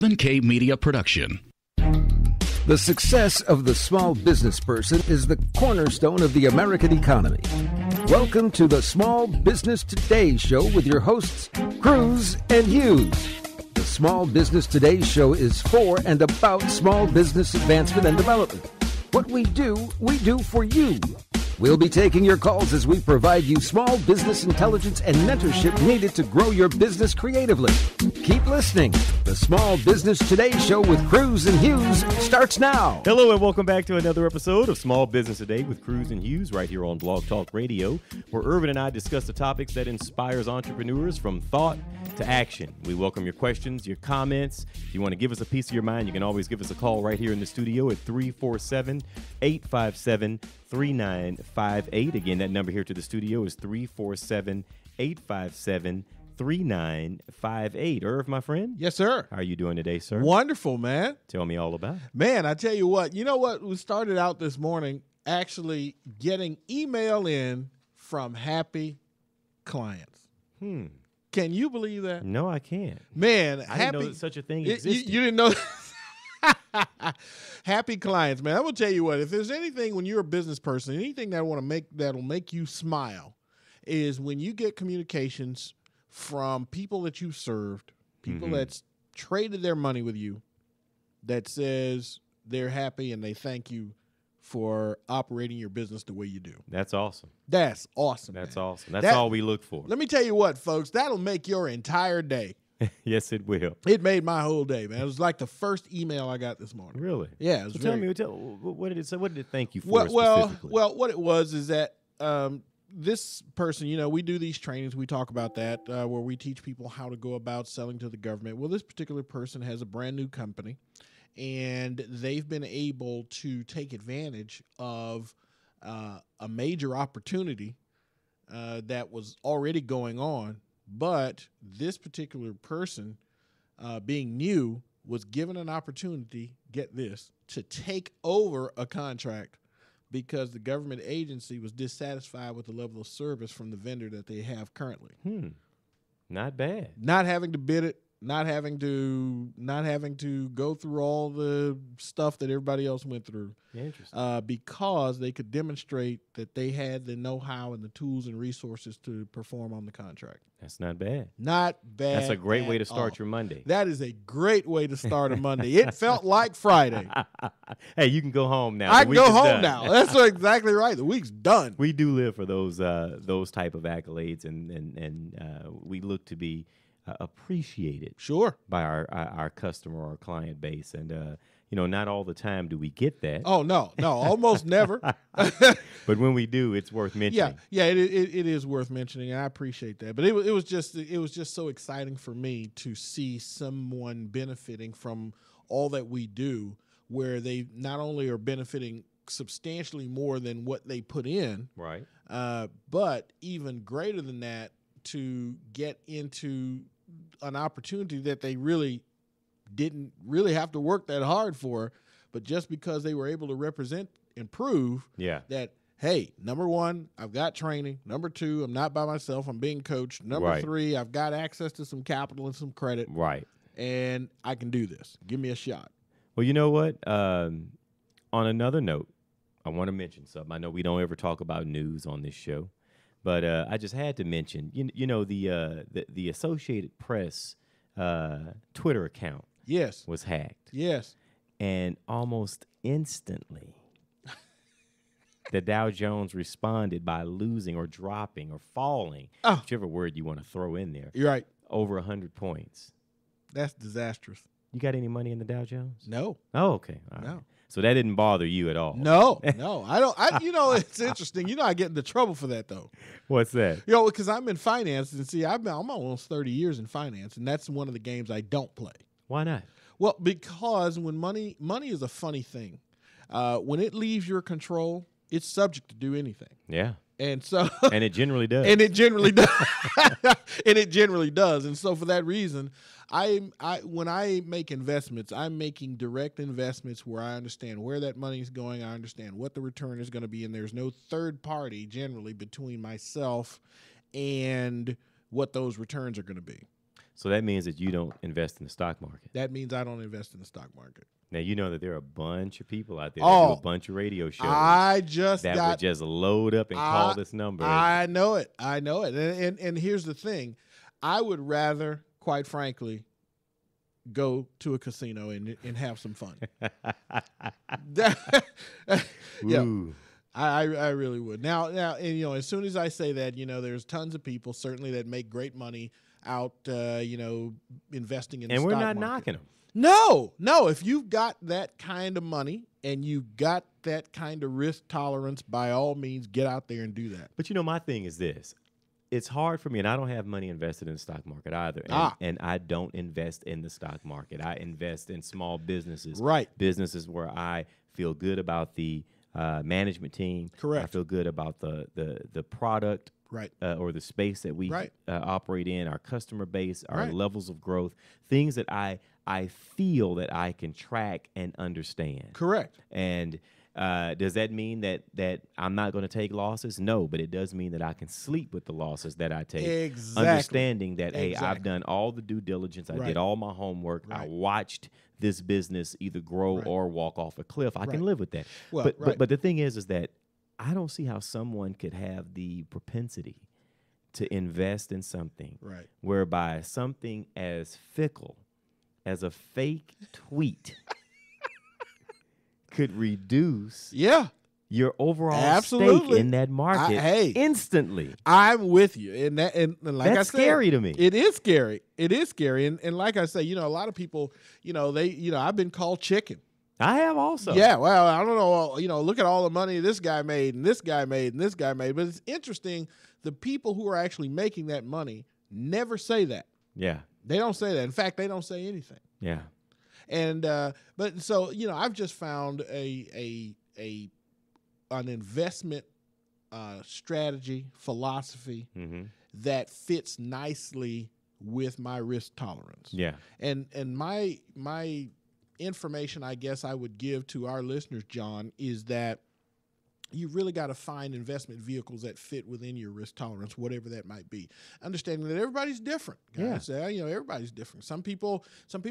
7K Media Production. The success of the small business person is the cornerstone of the American economy. Welcome to the Small Business Today Show with your hosts, Cruz and Hughes. The Small Business Today Show is for and about small business advancement and development. What we do for you. We'll be taking your calls as we provide you small business intelligence and mentorship needed to grow your business creatively. Keep listening. The Small Business Today Show with Cruz and Hughes starts now. Hello and welcome back to another episode of Small Business Today with Cruz and Hughes right here on Blog Talk Radio, where Irvin and I discuss the topics that inspires entrepreneurs from thought to action. We welcome your questions, your comments. If you want to give us a piece of your mind, you can always give us a call right here in the studio at 347-857-3958. Again, that number here to the studio is 347-857-3958. Irv, my friend. Yes, sir. How are you doing today, sir? Wonderful, man. Tell me all about it. Man, I tell you what. You know what? We started out this morning actually getting email in from happy clients. Can you believe that? No, I can't. Man, I didn't know that such a thing existed. You didn't know. Happy clients, man. I'm gonna tell you what. If there's anything when you're a business person, anything that'll make you smile, is when you get communications from people that you've served, people that's traded their money with you, that says they're happy and they thank you for operating your business the way you do. That's awesome. That's awesome. That's man. awesome. That's all we look for. Let me tell you what, folks. That'll make your entire day. Yes, it will. It made my whole day, man. It was like the first email I got this morning. Really? Yeah. It was Tell me, what did it say? What did it thank you for well, specifically? Well, what it was is that this person, we do these trainings. We talk about that where we teach people how to go about selling to the government. Well, this particular person has a brand new company, and they've been able to take advantage of a major opportunity that was already going on. But this particular person, being new, was given an opportunity, get this, to take over a contract because the government agency was dissatisfied with the level of service from the vendor that they have currently. Not bad. Not having to bid it, not having to go through all the stuff that everybody else went through. Interesting. Because they could demonstrate that they had the know-how and the tools and resources to perform on the contract. That's not bad. Not bad. That's a great way to start your Monday. That is a great way to start a Monday. It felt like Friday. Hey, you can go home now. I can go home now. That's exactly right. The week's done. We do live for those type of accolades, and we look to be appreciated. Sure. By our customer or our client base, and not all the time do we get that. Oh no, almost never. But when we do, it's worth mentioning. Yeah, it is worth mentioning, and I appreciate that. But it was just so exciting for me to see someone benefiting from all that we do, where they not only are benefiting substantially more than what they put in, right? But even greater than that, to get into an opportunity that they really didn't really have to work that hard for, but just because they were able to represent and prove that, hey, number one, I've got training. Number two, I'm not by myself. I'm being coached. Number three, I've got access to some capital and some credit. Right. And I can do this. Give me a shot. Well, you know what? On another note, I want to mention something. I know we don't ever talk about news on this show, but I just had to mention, the Associated Press Twitter account was hacked. Yes. And almost instantly, the Dow Jones responded by losing or dropping or falling, whichever word you want to throw in there. You're right. Over 100 points. That's disastrous. You got any money in the Dow Jones? No. Oh, okay. All right. So that didn't bother you at all? No. I don't. It's interesting. I get into trouble for that, though. What's that? Because I'm in finance, and see, I'm almost 30 years in finance, and that's one of the games I don't play. Why not? Well, because when money is a funny thing. When it leaves your control, it's subject to do anything. Yeah. And so and it generally does. And it generally does. And it generally does. And so for that reason, when I make investments, I'm making direct investments where I understand where that money is going. I understand what the return is going to be, and there's no third party generally between myself and what those returns are going to be. So that means that you don't invest in the stock market. That means I don't invest in the stock market. Now, you know that there are a bunch of people out there that do a bunch of radio shows I just that got would just load up and call this number. I know it. And here's the thing. I would rather, quite frankly, go to a casino and have some fun. Yeah. Ooh. I really would. Now, and, you know, as soon as I say that, you know, there's tons of people certainly that make great money out, you know, investing in the stock market. And we're not knocking them. No. If you've got that kind of money and you've got that kind of risk tolerance, by all means, get out there and do that. But, you know, my thing is this. It's hard for me, and I don't have money invested in the stock market either. And I don't invest in the stock market. I invest in small businesses. Right. Businesses where I feel good about the management team. Correct. I feel good about the product. Right. Or the space that we Right. Operate in, our customer base, our Right. levels of growth, things that I feel that I can track and understand. Correct. And does that mean that I'm not going to take losses? No, but it does mean that I can sleep with the losses that I take. Exactly. Understanding that, hey, I've Exactly. done all the due diligence. I Right. did all my homework. I Right. watched this business either grow Right. or walk off a cliff. I can Right. live with that. Well, but, right. but the thing is that I don't see how someone could have the propensity to invest in something Right. whereby something as fickle as a fake tweet could reduce Yeah. your overall Absolutely. stake in that market hey. instantly. I'm with you. And like That's I said, scary to me. It is scary. It is scary. And like I say, you know, a lot of people, you know, I've been called chicken. I have also. Yeah, well, I don't know. You know, look at all the money this guy made and this guy made and this guy made. But it's interesting. The people who are actually making that money never say that. Yeah. They don't say that. In fact, they don't say anything. Yeah. And but so, you know, I've just found an investment strategy, philosophy Mm-hmm. that fits nicely with my risk tolerance. Yeah. And my information, I guess I would give to our listeners, John, is that you really got to find investment vehicles that fit within your risk tolerance, whatever that might be. Understanding that everybody's different, guys. You know, everybody's different. Some people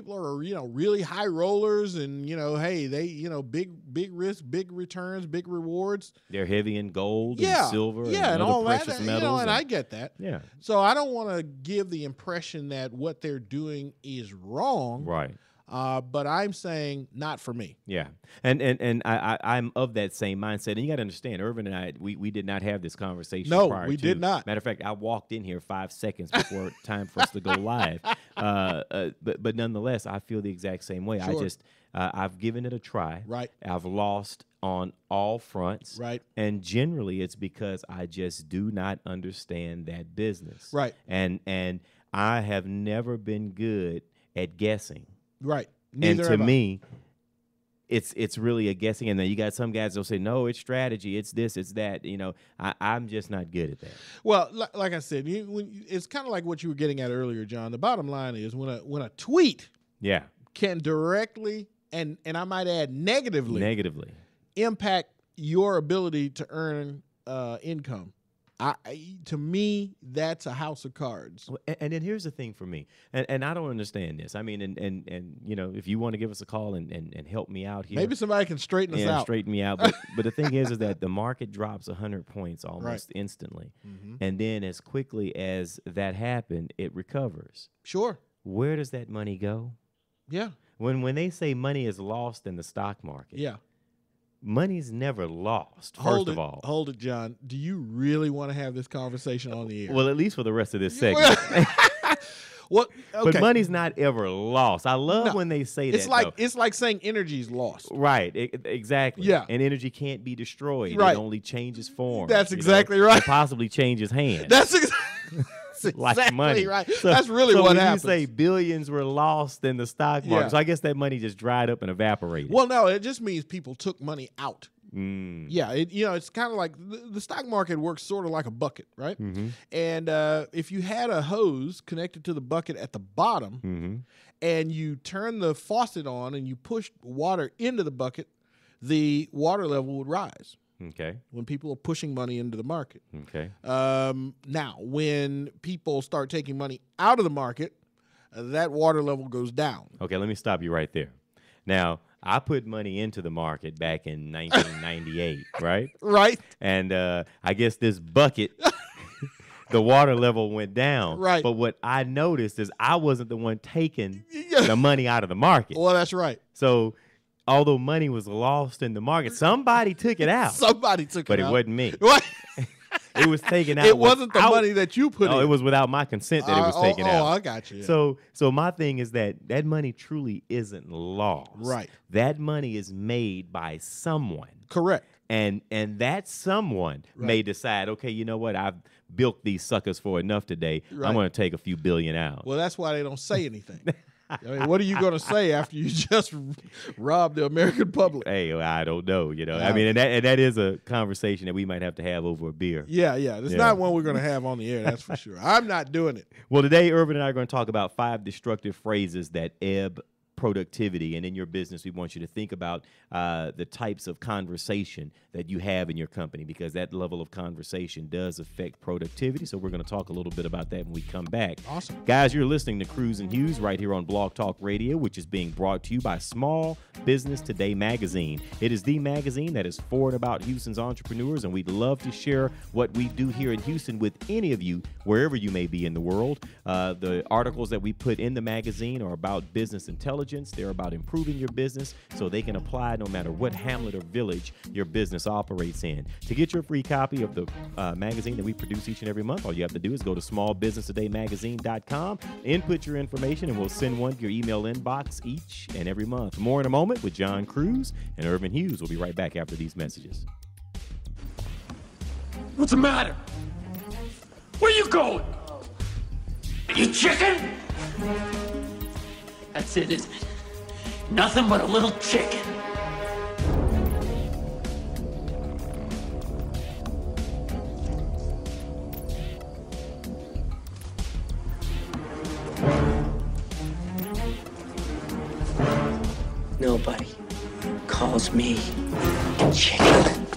are, you know, really high rollers, and you know, hey, they, you know, big risk, big returns, big rewards. They're heavy in gold Yeah, and silver yeah, and and all other that. precious You metals. know, and I get that. Yeah. So I don't want to give the impression that what they're doing is wrong. Right. But I'm saying not for me. Yeah, and I'm of that same mindset. And you got to understand, Irvin and I, we did not have this conversation. No, prior we to. did not. Matter of fact, I walked in here 5 seconds before time for us to go live. But nonetheless, I feel the exact same way. Sure. I just I've given it a try. Right. I've lost on all fronts. Right. And generally, it's because I just do not understand that business. Right. And I have never been good at guessing. Right. And Neither to have I. me, it's really a guessing. And then you got some guys that'll say, no, it's strategy, it's this, it's that. You know, I'm just not good at that. Well, like I said, it's kind of like what you were getting at earlier, John. The bottom line is when a tweet Yeah. can directly and I might add negatively impact your ability to earn income. To me, that's a house of cards. Well, and then here's the thing for me, and I don't understand this. I mean, and you know, if you want to give us a call and help me out here, Maybe somebody can straighten us out. straighten me out. But the thing is that the market drops 100 points almost instantly, and then as quickly as that happened, it recovers. Sure. Where does that money go? Yeah. When they say money is lost in the stock market, Yeah. money's never lost. Hold First it, John. Do you really want to have this conversation on the air? well, at least for the rest of this segment. What? Okay. But money's not ever lost. I love when they say it's that. like though. it's like saying energy's lost. Right, exactly. Yeah. And energy can't be destroyed. Right. It only changes form. That's you know? exactly right. It possibly changes hands. That's exactly like money. right. So, That's really so what when happens. you say billions were lost in the stock market, Yeah. so I guess that money just dried up and evaporated. Well, no, it just means people took money out. Mm. Yeah, it's kind of like the stock market works sort of like a bucket, right? Mm-hmm. And if you had a hose connected to the bucket at the bottom, Mm-hmm. and you turn the faucet on and you push water into the bucket, the water level would rise Okay. when people are pushing money into the market. Okay. Now, when people start taking money out of the market, that water level goes down. Okay, let me stop you right there. Now, I put money into the market back in 1998, right? Right. And I guess this bucket, the water level went down. Right. But what I noticed is I wasn't the one taking the money out of the market. Well, that's right. So although money was lost in the market, somebody took it out. Somebody took it out. But it wasn't me. What? It was taken out. It wasn't the money that you put in. No, it was without my consent that it was taken out. Oh, I got you. So my thing is that money truly isn't lost. Right. That money is made by someone. Correct. And that someone may decide, okay, you know what? I've bilked these suckers for enough today. Right. I'm going to take a few billion out. Well, that's why they don't say anything. I mean, what are you going to say after you just robbed the American public? Hey, I don't know. I mean, and that is a conversation that we might have to have over a beer. Yeah. It's not one we're going to have on the air, that's for sure. I'm not doing it. Well, today, Irvin and I are going to talk about 5 destructive phrases that ebb productivity. And in your business, we want you to think about the types of conversation that you have in your company, because that level of conversation does affect productivity. So we're going to talk a little bit about that when we come back. Awesome. Guys, you're listening to Cruz and Hughes right here on Blog Talk Radio, which is being brought to you by Small Business Today magazine. It is the magazine that is for and about Houston's entrepreneurs, and we'd love to share what we do here in Houston with any of you, wherever you may be in the world. The articles that we put in the magazine are about business intelligence. They're about improving your business so they can apply no matter what hamlet or village your business operates in. To get your free copy of the magazine that we produce each and every month, all you have to do is go to smallbusinesstodaymagazine.com, input your information, and we'll send one to your email inbox each and every month. More in a moment with John Cruz and Irvin Hughes. We'll be right back after these messages. What's the matter? Where you going? You chicken? That's it, isn't it? Nothing but a little chicken. Nobody calls me chicken.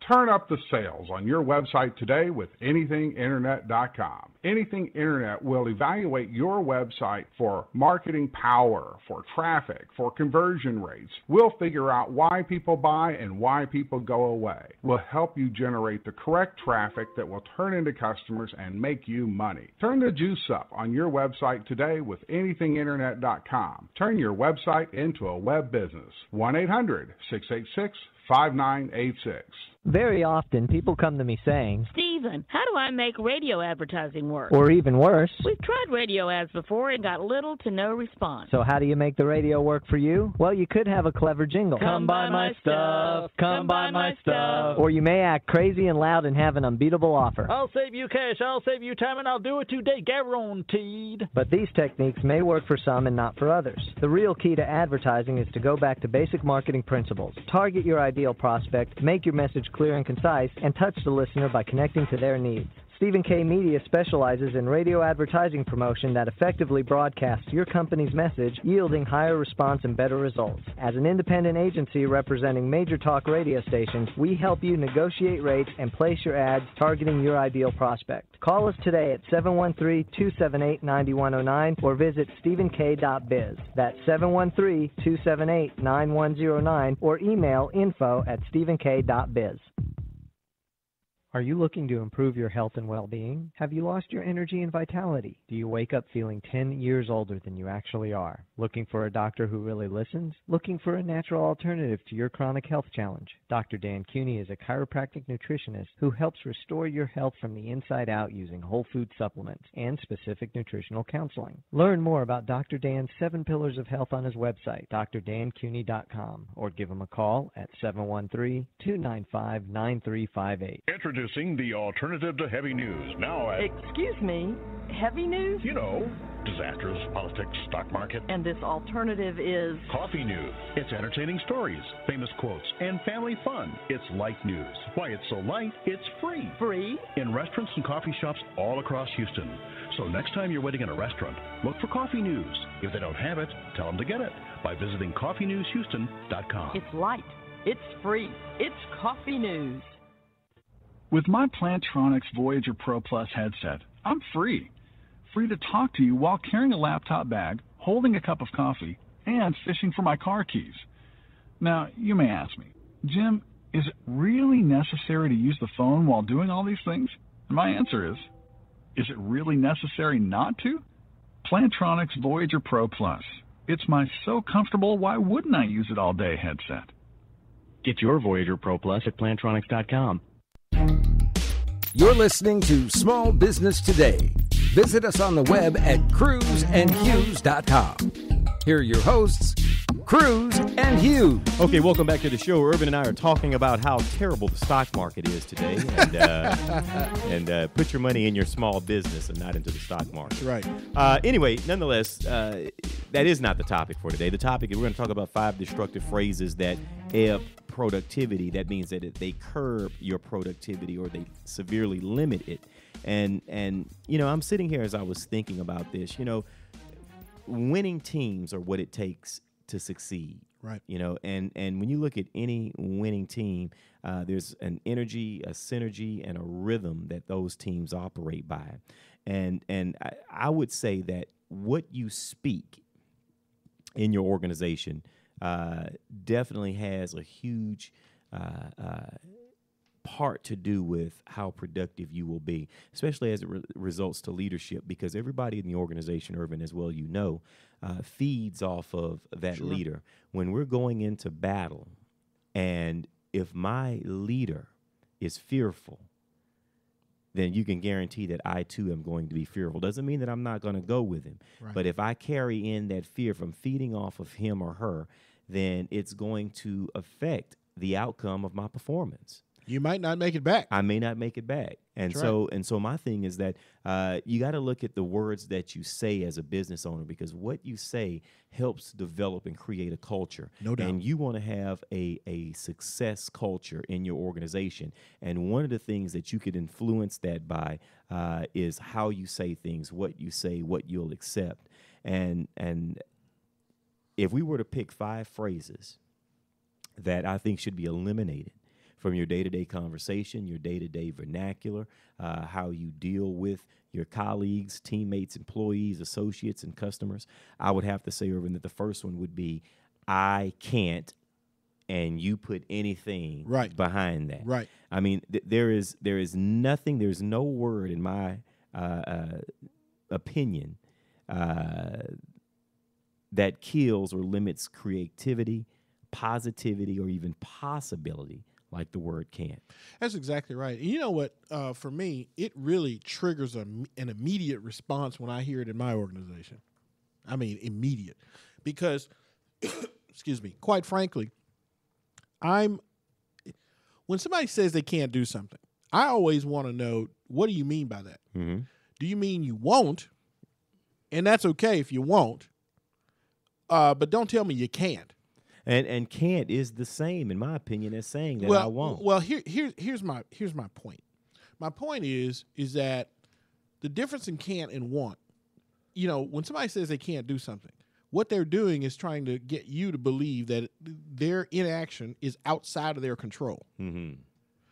Turn up the sales on your website today with anythinginternet.com. Anything Internet will evaluate your website for marketing power, for traffic, for conversion rates. We'll figure out why people buy and why people go away. We'll help you generate the correct traffic that will turn into customers and make you money. Turn the juice up on your website today with anythinginternet.com. Turn your website into a web business. 1-800-686-5986. Very often, people come to me saying, Stephen, how do I make radio advertising work? or even worse, We've tried radio ads before and got little to no response. so how do you make the radio work for you? Well, you could have a clever jingle. Come buy my stuff. Come buy my stuff. Or you may act crazy and loud and have an unbeatable offer. I'll save you cash, I'll save you time, and I'll do it today, guaranteed. But these techniques may work for some and not for others. The real key to advertising is to go back to basic marketing principles. Target your ideal prospect, make your message clear and concise, and touch the listener by connecting to their needs. Stephen K. Media specializes in radio advertising promotion that effectively broadcasts your company's message, yielding higher response and better results. As an independent agency representing major talk radio stations, we help you negotiate rates and place your ads targeting your ideal prospect. Call us today at 713-278-9109 or visit stephenk.biz. That's 713-278-9109 or email info@stephenk.biz. Are you looking to improve your health and well-being? Have you lost your energy and vitality? Do you wake up feeling 10 years older than you actually are? Looking for a doctor who really listens? Looking for a natural alternative to your chronic health challenge? Dr. Dan Cuny is a chiropractic nutritionist who helps restore your health from the inside out using whole food supplements and specific nutritional counseling. Learn more about Dr. Dan's 7 Pillars of Health on his website, drdancuny.com, or give him a call at 713-295-9358. Introducing Introducing the alternative to heavy news. Now at... Excuse me, heavy news? You know, disasters, politics, stock market. And this alternative is? Coffee news. It's entertaining stories, famous quotes, and family fun. It's light news. Why it's so light, it's free. Free? In restaurants and coffee shops all across Houston. So next time you're waiting in a restaurant, look for coffee news. If they don't have it, tell them to get it by visiting coffeenewshouston.com. It's light. It's free. It's coffee news. With my Plantronics Voyager Pro Plus headset, I'm free. Free to talk to you while carrying a laptop bag, holding a cup of coffee, and fishing for my car keys. Now, you may ask me, Jim, is it really necessary to use the phone while doing all these things? And my answer is it really necessary not to? Plantronics Voyager Pro Plus. It's my so comfortable, why wouldn't I use it all day headset. Get your Voyager Pro Plus at Plantronics.com. You're listening to Small Business Today. Visit us on the web at cruzandhughes.com. Here are your hosts, Cruz and Hughes. Okay, welcome back to the show. Urban and I are talking about how terrible the stock market is today, and put your money in your small business and not into the stock market. That's right. Anyway, nonetheless, that is not the topic for today. The topic is we're going to talk about 5 destructive phrases that ebb productivity. That means that they curb your productivity or they severely limit it. And you know, I'm sitting here as I was thinking about this. You know, winning teams are what it takes to succeed. Right. You know, and when you look at any winning team, there's an energy, a synergy, and a rhythm that those teams operate by. And I would say that what you speak in your organization definitely has a huge part to do with how productive you will be, especially as it results to leadership, because everybody in the organization, Urban, as well, you know, feeds off of that Sure. leader. When we're going into battle, and if my leader is fearful, then you can guarantee that I, too, am going to be fearful. Doesn't mean that I'm not going to go with him. Right. But if I carry in that fear from feeding off of him or her, then it's going to affect the outcome of my performance. You might not make it back. I may not make it back. And That's so and so my thing is that you got to look at the words that you say as a business owner, because what you say helps develop and create a culture. No doubt. And you want to have a success culture in your organization. And one of the things that you could influence that by is how you say things, what you say, what you'll accept. And if we were to pick 5 phrases that I think should be eliminated from your day-to-day conversation, your day-to-day vernacular, how you deal with your colleagues, teammates, employees, associates, and customers, I would have to say, Irvin, that the first one would be, I can't, and you put anything right behind that. Right. I mean, there is nothing, there's no word in my opinion that kills or limits creativity, positivity, or even possibility like the word can't. That's exactly right. And you know what? For me, it really triggers an immediate response when I hear it in my organization. I mean, immediate. Because, excuse me, quite frankly, when somebody says they can't do something, I always want to know, what do you mean by that? Mm-hmm. Do you mean you won't? And that's okay if you won't. But don't tell me you can't. And can't is the same, in my opinion, as saying that I won't. Well, here's my point. My point is that the difference in can't and want, you know, when somebody says they can't do something, what they're doing is trying to get you to believe that their inaction is outside of their control. Mm-hmm.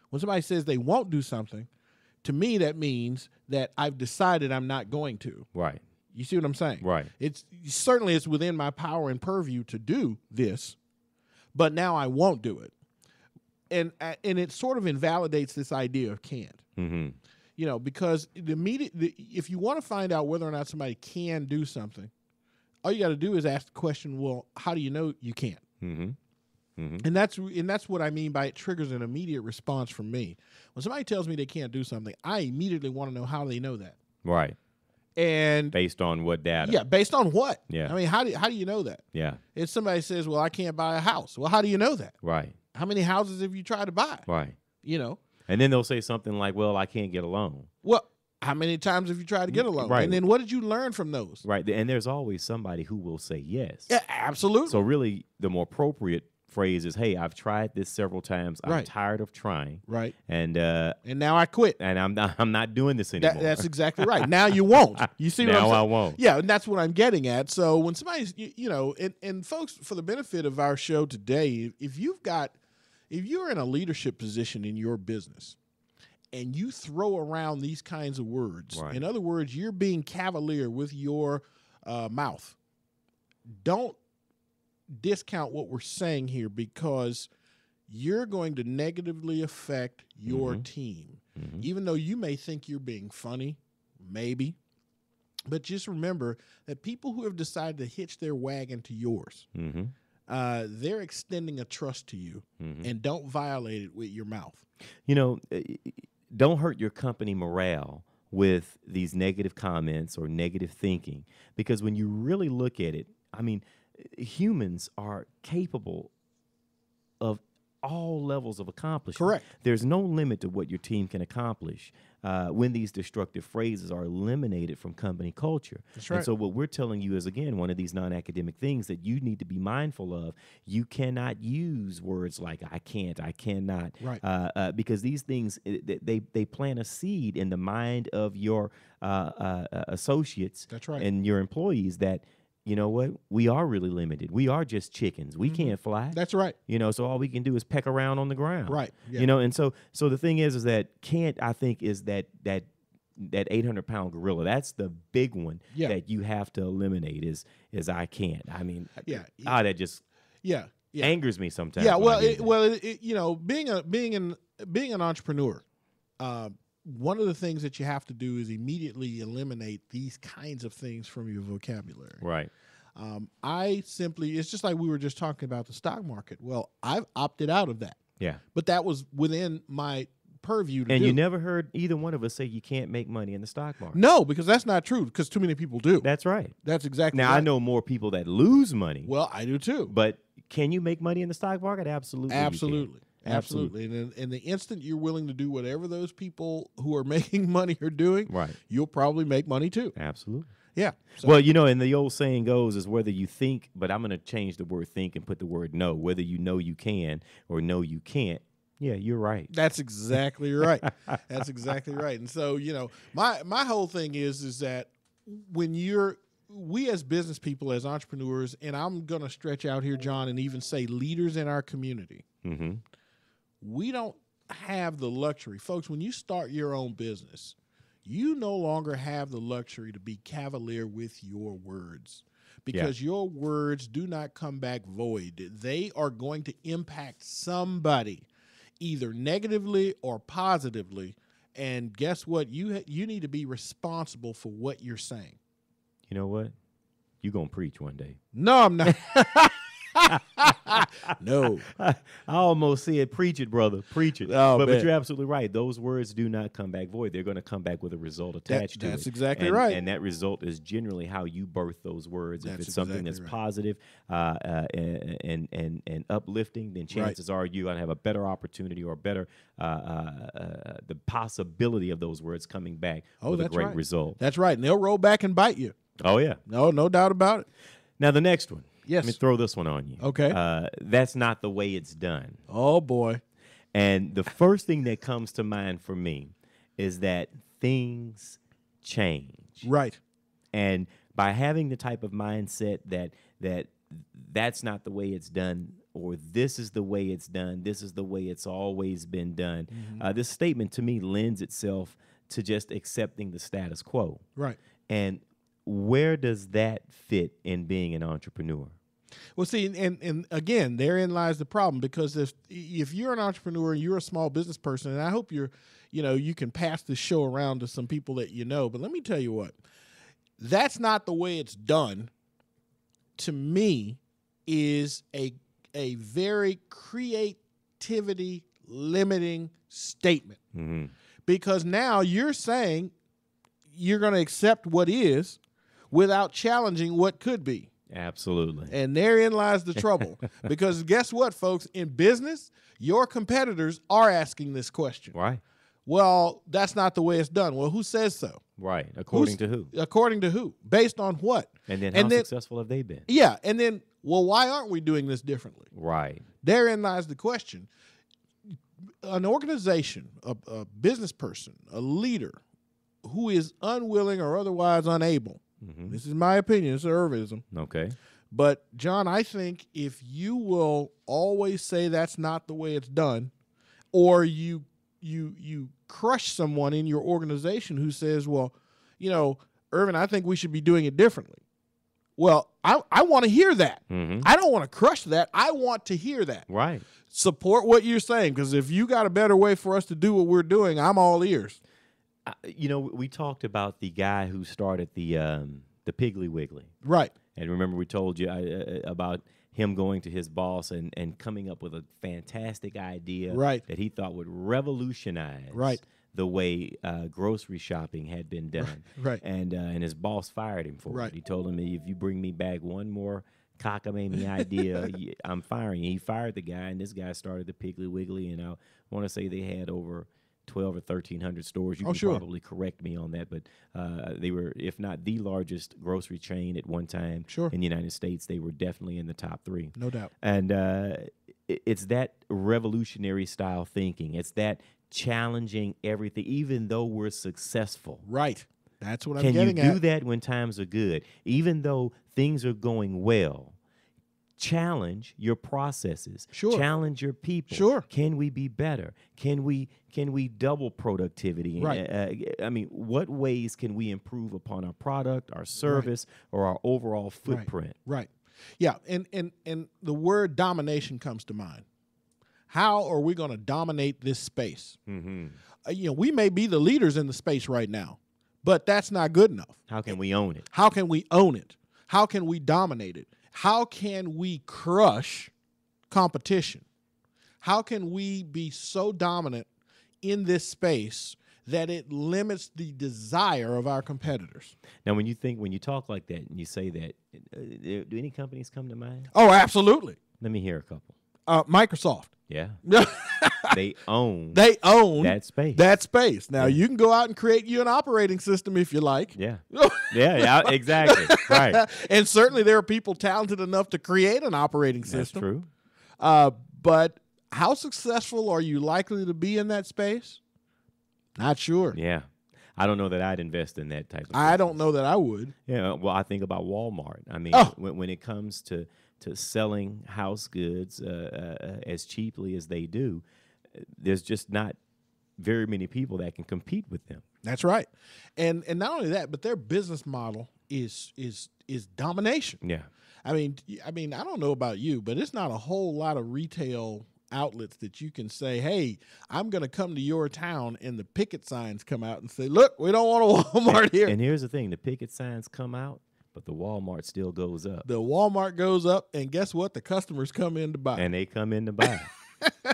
When somebody says they won't do something, to me that means that I've decided I'm not going to. Right. You see what I'm saying? Right. It's within my power and purview to do this, but now I won't do it. And it sort of invalidates this idea of can't. Mm-hmm. You know, because if you want to find out whether or not somebody can do something, all you got to do is ask the question, well, how do you know you can't? Mm-hmm. Mm-hmm. And that's what I mean by it triggers an immediate response from me. When somebody tells me they can't do something, I immediately want to know how they know that. Right. And based on what data? Yeah, based on what? Yeah. I mean, how do you know that? Yeah. If somebody says, well, I can't buy a house. Well, how do you know that? Right. How many houses have you tried to buy? Right. You know? And then they'll say something like, well, I can't get a loan. Well, how many times have you tried to get a loan? Right. And then what did you learn from those? Right. And there's always somebody who will say yes. Yeah, absolutely. So really, the more appropriate phrase is, hey, I've tried this several times. I'm Right. tired of trying. Right. And now I quit. And I'm not doing this anymore. That's exactly right. Now you won't. You see what I'm Now saying? I won't. Yeah, and that's what I'm getting at. So when somebody's, and folks, for the benefit of our show today, if you're in a leadership position in your business and you throw around these kinds of words, Right. in other words, you're being cavalier with your mouth, don't discount what we're saying here, because you're going to negatively affect your team. Even though you may think you're being funny, maybe, but just remember that people who have decided to hitch their wagon to yours, they're extending a trust to you, and don't violate it with your mouth. Don't hurt your company morale with these negative comments or negative thinking, because when you really look at it, I mean, humans are capable of all levels of accomplishment. Correct. There's no limit to what your team can accomplish when these destructive phrases are eliminated from company culture. That's right. And so what we're telling you is, again, one of these non-academic things that you need to be mindful of. You cannot use words like I can't, I cannot, right. Because these things, they plant a seed in the mind of your associates. That's right. And your employees that, you know what? We are really limited. We are just chickens. We can't fly. That's right. So all we can do is peck around on the ground. Right. Yeah. And so the thing is that can't, I think, is that 800-pound gorilla. That's the big one that you have to eliminate is I can't. I mean, that just angers me sometimes. Yeah. Well, being an entrepreneur, one of the things that you have to do is immediately eliminate these kinds of things from your vocabulary. Right. It's just like we were just talking about the stock market. Well, I've opted out of that. Yeah. But that was within my purview to do. And you never heard either one of us say you can't make money in the stock market. No, because that's not true, because too many people do. That's right. That's exactly now, right. I know more people that lose money. Well, I do too. But can you make money in the stock market? Absolutely. Absolutely. Absolutely. And in the instant you're willing to do whatever those people who are making money are doing, right, you'll probably make money too. Absolutely. Yeah. So. Well, and the old saying goes is whether you think, but I'm going to change the word think and put the word know, whether you know you can or know you can't. Yeah, you're right. That's exactly right. That's exactly right. And so, my whole thing is that when we as business people, as entrepreneurs, and I'm going to stretch out here, John, and even say leaders in our community, we don't have the luxury. Folks, when you start your own business, you no longer have the luxury to be cavalier with your words, because your words do not come back void. They are going to impact somebody either negatively or positively. And guess what? You need to be responsible for what you're saying. You know what? You're going to preach one day. No, I'm not. No. I almost said, preach it, brother. Preach it. Oh, but you're absolutely right. Those words do not come back void. They're going to come back with a result attached to it. That's exactly right. And that result is generally how you birth those words. That's if it's something exactly that's positive and uplifting, then chances are you're going to have a better opportunity or better the possibility of those words coming back with a great result. That's right. And they'll roll back and bite you. Oh, yeah. No doubt about it. Now, the next one. Yes. Let me throw this one on you. Okay. That's not the way it's done. Oh, boy. And the first thing that comes to mind for me is that things change. Right. And by having the type of mindset that's not the way it's done, or this is the way it's done, this is the way it's always been done, this statement to me lends itself to just accepting the status quo. Right. And where does that fit in being an entrepreneur? Well, see, and again, therein lies the problem, because if you're an entrepreneur and you're a small business person, and I hope you can pass this show around to some people that you know, but let me tell you what, that's not the way it's done, to me, is a very creativity limiting statement. Because now you're saying you're going to accept what is without challenging what could be. Absolutely. And therein lies the trouble. Because guess what, folks? In business, your competitors are asking this question. Right. Well, that's not the way it's done. Well, who says so? Right. According to who? According to who? Based on what? And then how successful have they been? Yeah. And then, well, why aren't we doing this differently? Right. Therein lies the question. An organization, a business person, a leader who is unwilling or otherwise unable, this is my opinion, it's Irvism. Okay. But, John, I think if you will always say that's not the way it's done, or you crush someone in your organization who says, well, Irvin, I think we should be doing it differently. Well, I want to hear that. I don't want to crush that. I want to hear that. Right. Support what you're saying, because if you got a better way for us to do what we're doing, I'm all ears. We talked about the guy who started the Piggly Wiggly. Right. And remember we told you about him going to his boss and coming up with a fantastic idea that he thought would revolutionize the way grocery shopping had been done. Right. And his boss fired him for it. He told him, if you bring me back one more cockamamie idea, I'm firing you. He fired the guy, and this guy started the Piggly Wiggly, and I want to say they had over 12 or 1,300 stores. You can probably correct me on that, but they were, if not the largest grocery chain at one time in the United States, they were definitely in the top 3. No doubt. And it's that revolutionary style thinking. It's that challenging everything, even though we're successful. Right. That's what I'm getting at. Can you do that when times are good? Even though things are going well, challenge your processes. Sure. Challenge your people. Sure. Can we be better? Can we double productivity? Right. What ways can we improve upon our product, our service, or our overall footprint? Right. Yeah, and the word domination comes to mind. How are we going to dominate this space? We may be the leaders in the space right now, but that's not good enough. How can we own it? How can we own it? How can we dominate it? How can we crush competition? How can we be so dominant in this space that it limits the desire of our competitors? Now, when you talk like that and you say that, do any companies come to mind? Oh, absolutely. Let me hear a couple. Microsoft. Yeah. They own that space. That space. Now, you can go out and create you an operating system if you like. Yeah. Yeah, exactly. Right. And certainly there are people talented enough to create an operating system. That's true. But how successful are you likely to be in that space? Not sure. Yeah. I don't know that I'd invest in that type of business. I don't know that I would. Yeah. Well, I think about Walmart. I mean, when it comes to selling house goods as cheaply as they do, there's just not very many people that can compete with them. That's right. And not only that, but their business model is domination. Yeah. I mean, I don't know about you, but it's not a whole lot of retail outlets that you can say, hey, I'm going to come to your town, and the picket signs come out and say, look, we don't want a Walmart here. And here's the thing, the picket signs come out, but the Walmart still goes up. The Walmart goes up, and guess what? The customers come in to buy. And they come in to buy.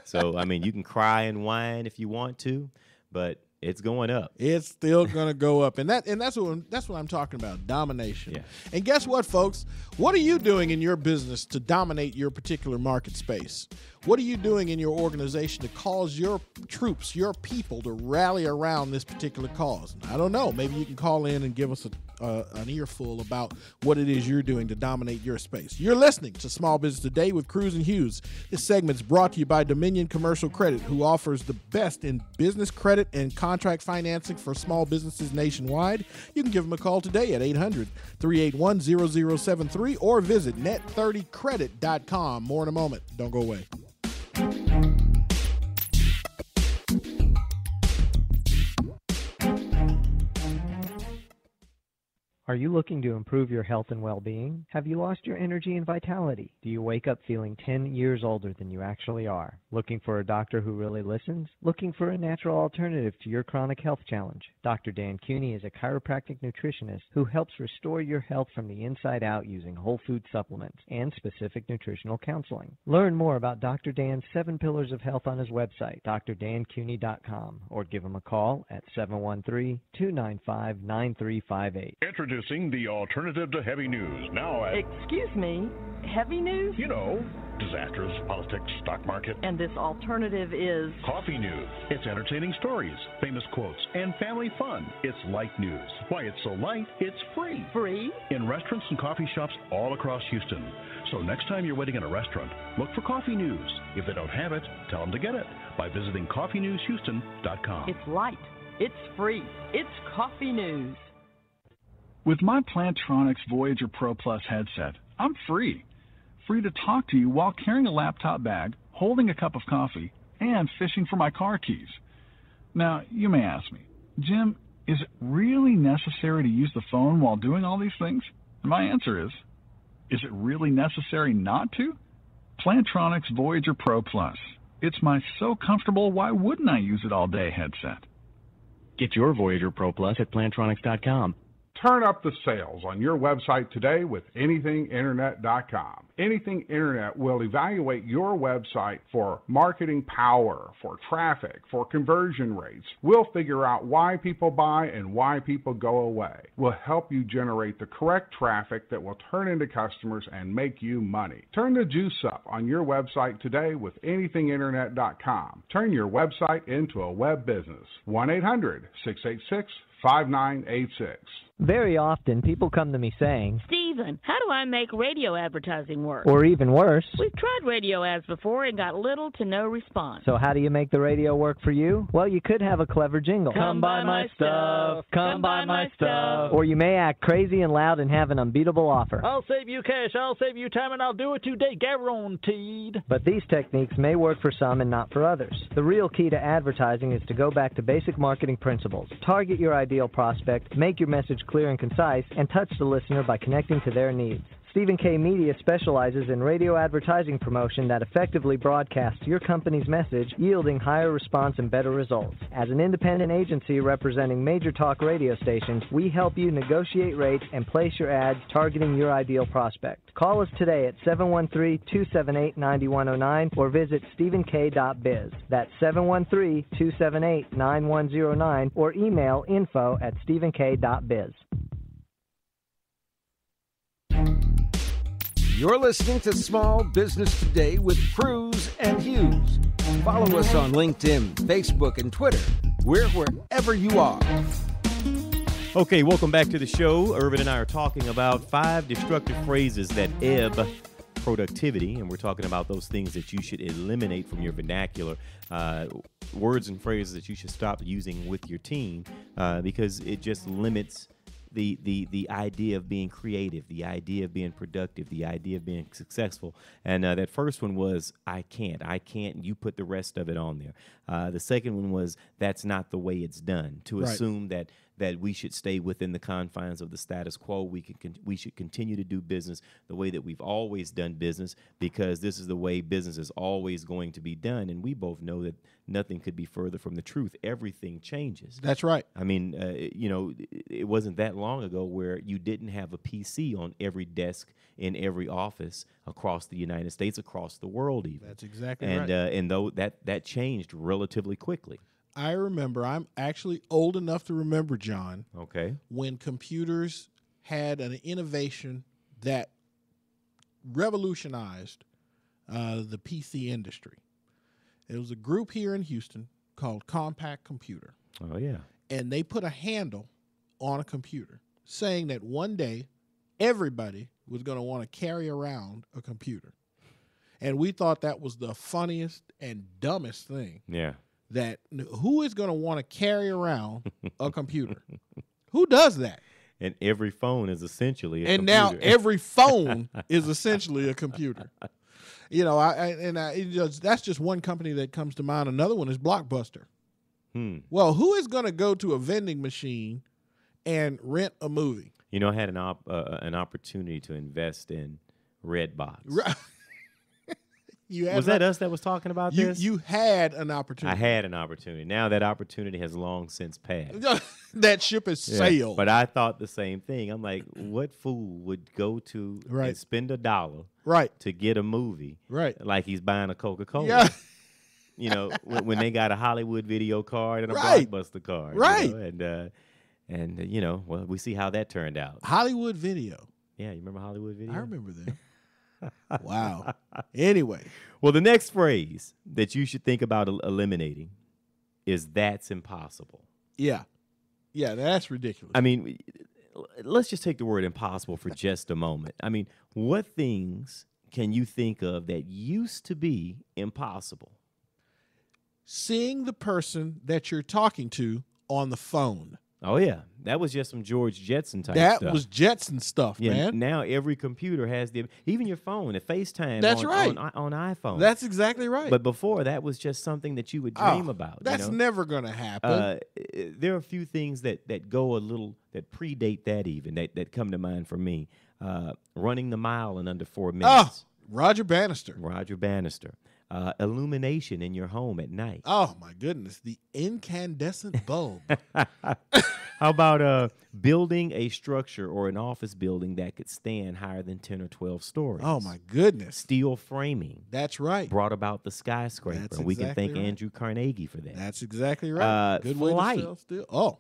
So, I mean, you can cry and whine if you want to, but it's going up. It's still going to go up. And that's what I'm talking about, domination. Yeah. And guess what, folks? What are you doing in your business to dominate your particular market space? What are you doing in your organization to cause your troops, your people, to rally around this particular cause? I don't know. Maybe you can call in and give us an earful about what it is you're doing to dominate your space. You're listening to Small Business Today with Cruz and Hughes. This segment's brought to you by Dominion Commercial Credit, who offers the best in business credit and contract financing for small businesses nationwide. You can give them a call today at 800-381-0073 or visit net30credit.com. More in a moment. Don't go away. Are you looking to improve your health and well-being? Have you lost your energy and vitality? Do you wake up feeling 10 years older than you actually are? Looking for a doctor who really listens? Looking for a natural alternative to your chronic health challenge? Dr. Dan Cuny is a chiropractic nutritionist who helps restore your health from the inside out using whole food supplements and specific nutritional counseling. Learn more about Dr. Dan's 7 Pillars of Health on his website, drdancuny.com, or give him a call at 713-295-9358. Introducing Introducing the alternative to heavy news. Now at... Excuse me, heavy news? You know, disasters, politics, stock market. And this alternative is? Coffee news. It's entertaining stories, famous quotes, and family fun. It's light news. Why it's so light, it's free. Free? In restaurants and coffee shops all across Houston. So next time you're waiting in a restaurant, look for coffee news. If they don't have it, tell them to get it by visiting coffeenewshouston.com. It's light. It's free. It's coffee news. With my Plantronics Voyager Pro Plus headset, I'm free. Free to talk to you while carrying a laptop bag, holding a cup of coffee, and fishing for my car keys. Now, you may ask me, Jim, is it really necessary to use the phone while doing all these things? And my answer is it really necessary not to? Plantronics Voyager Pro Plus. It's my so comfortable, why wouldn't I use it all day headset. Get your Voyager Pro Plus at Plantronics.com. Turn up the sales on your website today with anythinginternet.com. Anything Internet will evaluate your website for marketing power, for traffic, for conversion rates. We'll figure out why people buy and why people go away. We'll help you generate the correct traffic that will turn into customers and make you money. Turn the juice up on your website today with anythinginternet.com. Turn your website into a web business. 1-800-686-5986. Very often, people come to me saying, Stephen, how do I make radio advertising work? or even worse, We've tried radio ads before and got little to no response. so how do you make the radio work for you? Well, you could have a clever jingle. Come buy my stuff. Come buy my stuff. Or you may act crazy and loud and have an unbeatable offer. I'll save you cash, I'll save you time, and I'll do it today, guaranteed. But these techniques may work for some and not for others. The real key to advertising is to go back to basic marketing principles. Target your ideal prospect, make your message clear and concise, and touch the listener by connecting to their needs. Stephen K. Media specializes in radio advertising promotion that effectively broadcasts your company's message, yielding higher response and better results. As an independent agency representing major talk radio stations, we help you negotiate rates and place your ads targeting your ideal prospect. Call us today at 713-278-9109 or visit stephenk.biz. That's 713-278-9109 or email info@stephenk.biz. You're listening to Small Business Today with Cruz and Hughes. Follow us on LinkedIn, Facebook, and Twitter. We're wherever you are. Okay, welcome back to the show. Irvin and I are talking about 5 destructive phrases that ebb productivity, and we're talking about those things that you should eliminate from your vernacular, words and phrases that you should stop using with your team because it just limits the idea of being creative, the idea of being productive, the idea of being successful. And that first one was, I can't, and you put the rest of it on there. The second one was, that's not the way it's done. To assume that we should stay within the confines of the status quo. We should continue to do business the way that we've always done business because this is the way business is always going to be done. And we both know that nothing could be further from the truth. Everything changes. That's right. I mean, it wasn't that long ago where you didn't have a PC on every desk in every office across the United States, across the world even. That's exactly right. right. And though that changed relatively quickly. I remember, I'm actually old enough to remember, John, okay, when computers had an innovation that revolutionized the PC industry. It was a group here in Houston called Compact Computer. Oh, yeah. And they put a handle on a computer saying that one day everybody was going to want to carry around a computer. And we thought that was the funniest and dumbest thing. Yeah. That who is going to want to carry around a computer? Who does that? And every phone is essentially a and computer. Now every phone is essentially a computer. You know, that's just one company that comes to mind. Another one is Blockbuster. Well, who is going to go to a vending machine and rent a movie? You know, I had an opportunity to invest in Redbox. Right. Was that us that was talking about this? You had an opportunity. I had an opportunity. Now that opportunity has long since passed. That ship has sailed. But I thought the same thing. I'm like, what fool would go to and spend $1 to get a movie like he's buying a Coca-Cola? Yeah. You know, when they got a Hollywood video card and a Blockbuster card. Right. You know? And, you know, well, we see how that turned out. Hollywood Video. Yeah, you remember Hollywood Video? I remember them. Wow. Anyway. Well, the next phrase that you should think about eliminating is "that's impossible." Yeah. Yeah, that's ridiculous. I mean, let's just take the word impossible for just a moment. I mean, what things can you think of that used to be impossible? Seeing the person that you're talking to on the phone. Oh, yeah. That was just some George Jetson type stuff. That was Jetson stuff, man. Now every computer has even your phone, the FaceTime That's right. on iPhone. That's exactly right. But before, that was just something that you would dream about. That's never going to happen. There are a few things that go a little, that predate that even, that come to mind for me. Running the mile in under 4 minutes. Roger Bannister. Illumination in your home at night. Oh, my goodness. The incandescent bulb. How about building a structure or an office building that could stand higher than 10 or 12 stories? Oh, my goodness. Steel framing. That's right. Brought about the skyscraper. That's and we can thank exactly right. Andrew Carnegie for that. That's exactly right. Good flight. way to sell steel. Oh.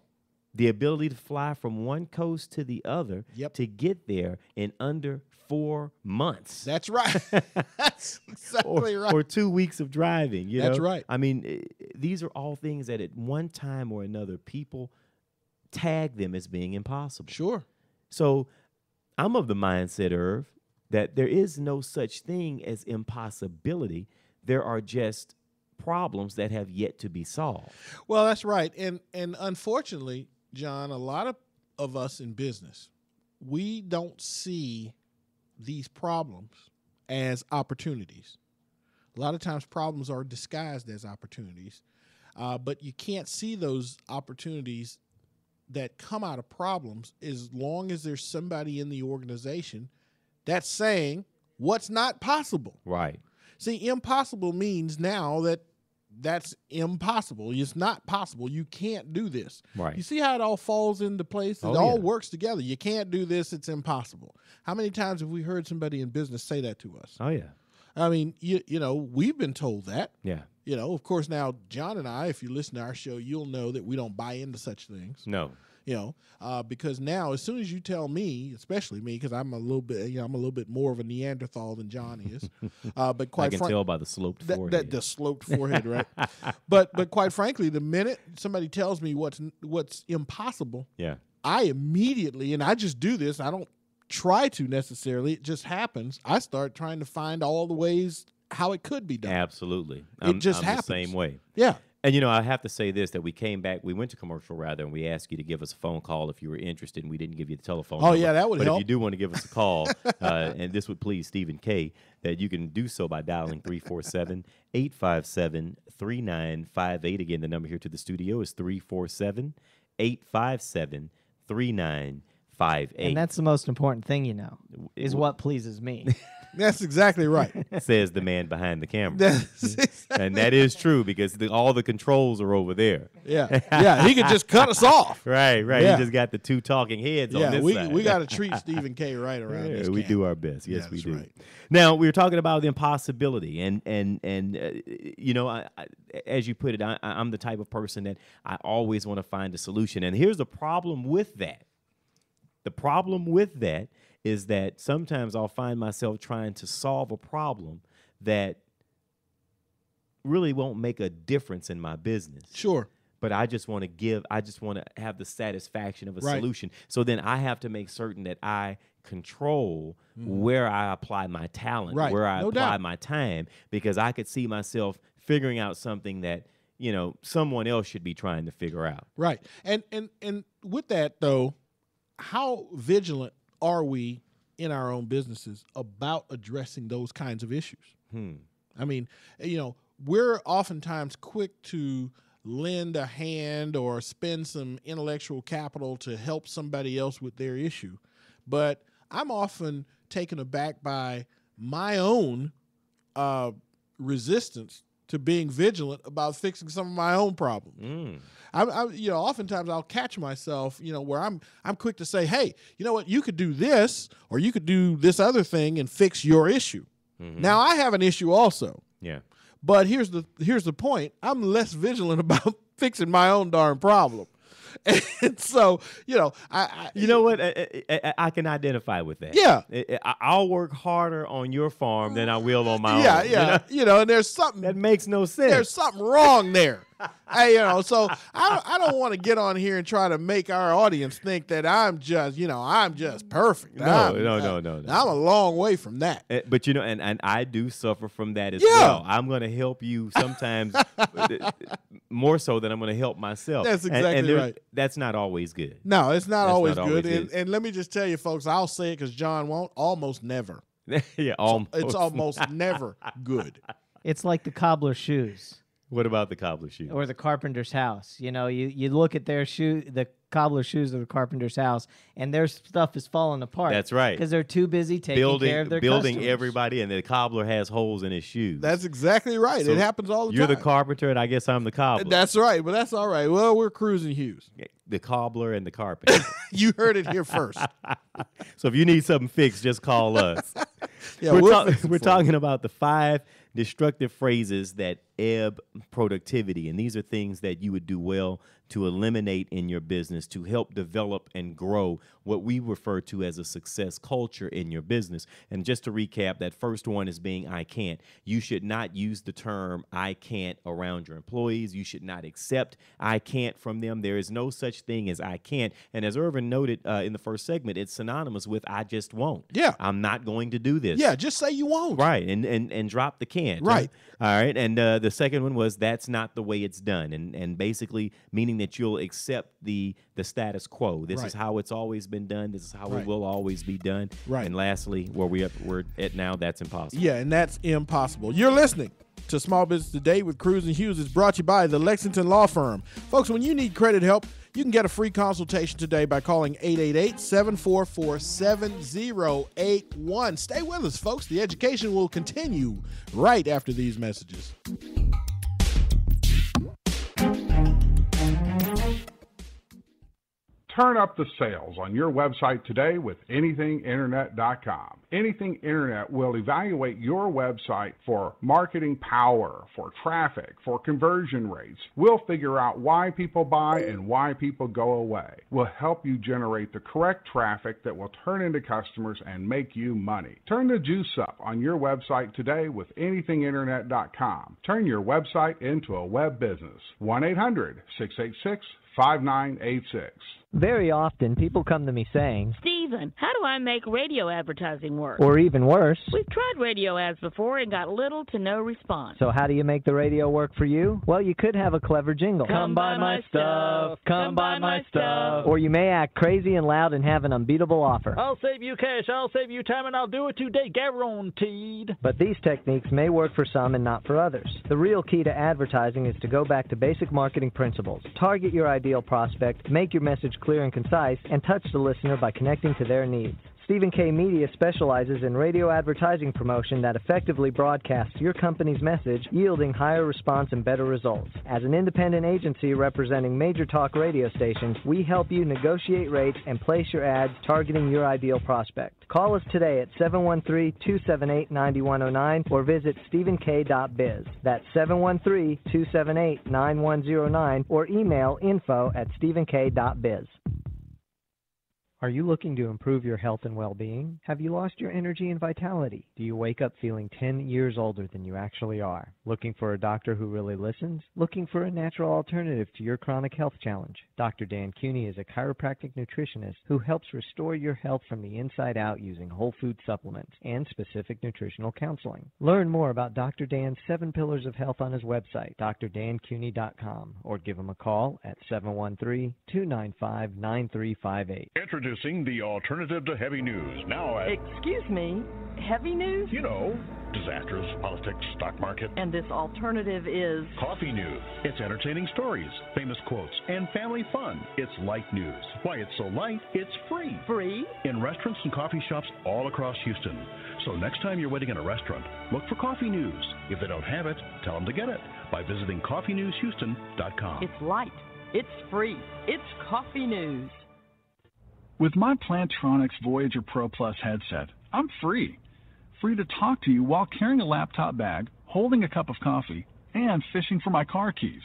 The ability to fly from one coast to the other to get there in under 4 months. That's right. That's exactly right. Or 2 weeks of driving. That's right. I mean, these are all things that at one time or another, people tag them as being impossible. Sure. So I'm of the mindset, Irv, that there is no such thing as impossibility. There are just problems that have yet to be solved. Well, that's right. And unfortunately, John, a lot of us in business, we don't see these problems as opportunities. A lot of times problems are disguised as opportunities, but you can't see those opportunities that come out of problems as long as there's somebody in the organization that's saying what's not possible. Right. See, impossible means now that's impossible. It's not possible. You can't do this. Right. You see how it all falls into place? It all works together. You can't do this. It's impossible. How many times have we heard somebody in business say that to us? Oh, yeah. I mean, you know, we've been told that. Yeah. You know, of course, now, John and I, if you listen to our show, you'll know that we don't buy into such things. No. You know, because now as soon as you tell me, especially me, because I'm a little bit more of a Neanderthal than John is. But quite I can tell by the sloped forehead. The sloped forehead, right? But quite frankly, the minute somebody tells me what's impossible, I immediately, and I just do this. I don't try to necessarily. It just happens. I start trying to find all the ways how it could be done. Absolutely. It just I'm happens. the same way. Yeah. And, you know, I have to say this, that we went to commercial rather, and we asked you to give us a phone call if you were interested, and we didn't give you the telephone number. Yeah, that would help. But if you do want to give us a call, and this would please Stephen K., that you can do so by dialing 347-857-3958. Again, the number here to the studio is 347-857-3958. And that's the most important thing, you know, is what pleases me. That's exactly right. Says the man behind the camera. And that is true, because all the controls are over there. Yeah, he could just cut us off. Right. Yeah. He just got the two talking heads on this side. We got to treat Stephen K. right around this we camera. do our best. Yes, we do. Right. Now, we were talking about the impossibility, and you know, I, as you put it, I'm the type of person that I always want to find a solution. And here's the problem with that. The problem with that is that sometimes I'll find myself trying to solve a problem that really won't make a difference in my business. Sure. But I just want to have the satisfaction of a Right. solution. So then I have to make certain that I control where I apply my talent, Right. where I No apply doubt. my time, because I could see myself figuring out something that, you know, someone else should be trying to figure out. Right. And with that, though, how vigilant are we in our own businesses about addressing those kinds of issues? I mean, you know, we're oftentimes quick to lend a hand or spend some intellectual capital to help somebody else with their issue. But I'm often taken aback by my own resistance to being vigilant about fixing some of my own problems. You know, oftentimes I'll catch myself, you know, where I'm quick to say, hey, you know what, you could do this, or you could do this other thing and fix your issue. Now I have an issue also. Yeah. But here's the point. I'm less vigilant about fixing my own darn problem. And so, you know what? I can identify with that. Yeah. I'll work harder on your farm than I will on my own. Yeah. And there's something that makes no sense. There's something wrong there. So I don't want to get on here and try to make our audience think that I'm just perfect. No. I'm a long way from that. But and I do suffer from that as well. I'm going to help you sometimes more so than I'm going to help myself. That's exactly right. That's not always good. No, it's not always good. And let me just tell you, folks, I'll say it because John won't. Almost never. Yeah, almost. It's almost never good. It's like the cobbler's shoes. What about the cobbler's shoes? Or the carpenter's house. You look at their the cobbler's shoes of the carpenter's house, and their stuff is falling apart. That's right. Because they're too busy taking care of their customers. Everybody, and the cobbler has holes in his shoes. That's exactly right. So it happens all the time. You're the carpenter, and I guess I'm the cobbler. That's right, but that's all right. Well, we're Cruz and Hughes. The cobbler and the carpenter. You heard it here first. So if you need something fixed, just call us. Yeah, we're talking about the 5 destructive phrases that ebb productivity. And these are things that you would do well to eliminate in your business to help develop and grow what we refer to as a success culture in your business. And just to recap, that first one is being I can't. You should not use the term I can't around your employees. You should not accept I can't from them. There is no such thing as I can't. And as Irvin noted in the first segment, it's synonymous with I just won't. Yeah. I'm not going to do this. Yeah, just say you won't. Right, and drop the can't. Right. All right, and the second one was that's not the way it's done, and basically meaning that you'll accept the status quo. This is how it's always been done. This is how it will always be done. Right. And lastly, where we're at now, that's impossible. Yeah, and that's impossible. You're listening to Small Business Today with Cruz and Hughes. It's brought to you by the Lexington Law Firm. Folks, when you need credit help, you can get a free consultation today by calling 888-744-7081. Stay with us, folks. The education will continue right after these messages. Turn up the sales on your website today with anythinginternet.com. Anything Internet will evaluate your website for marketing power, for traffic, for conversion rates. We'll figure out why people buy and why people go away. We'll help you generate the correct traffic that will turn into customers and make you money. Turn the juice up on your website today with anythinginternet.com. Turn your website into a web business. 1-800-686-5986. Very often, people come to me saying, Stephen, how do I make radio advertising work? or even worse, We've tried radio ads before and got little to no response. so how do you make the radio work for you? Well, you could have a clever jingle. Come buy my stuff. Come buy my stuff. Or you may act crazy and loud and have an unbeatable offer. I'll save you cash, I'll save you time, and I'll do it today, guaranteed. But these techniques may work for some and not for others. The real key to advertising is to go back to basic marketing principles. Target your ideal prospect, make your message clear and concise, and touch the listener by connecting to their needs. Stephen K. Media specializes in radio advertising promotion that effectively broadcasts your company's message, yielding higher response and better results. As an independent agency representing major talk radio stations, we help you negotiate rates and place your ads targeting your ideal prospect. Call us today at 713-278-9109 or visit stephenk.biz. That's 713-278-9109 or email info@stephenk.biz. Are you looking to improve your health and well-being? Have you lost your energy and vitality? Do you wake up feeling 10 years older than you actually are? Looking for a doctor who really listens? Looking for a natural alternative to your chronic health challenge? Dr. Dan Cooney is a chiropractic nutritionist who helps restore your health from the inside out using whole food supplements and specific nutritional counseling. Learn more about Dr. Dan's 7 Pillars of Health on his website, drdancooney.com, or give him a call at 713-295-9358. Introducing the alternative to heavy news. Now at... Excuse me, heavy news? You know, disasters, politics, stock market. And this alternative is? Coffee news. It's entertaining stories, famous quotes, and family fun. It's light news. Why it's so light, it's free. Free? In restaurants and coffee shops all across Houston. So next time you're waiting in a restaurant, look for coffee news. If they don't have it, tell them to get it by visiting coffeenewshouston.com. It's light. It's free. It's coffee news. With my Plantronics Voyager Pro Plus headset, I'm free. Free to talk to you while carrying a laptop bag, holding a cup of coffee, and fishing for my car keys.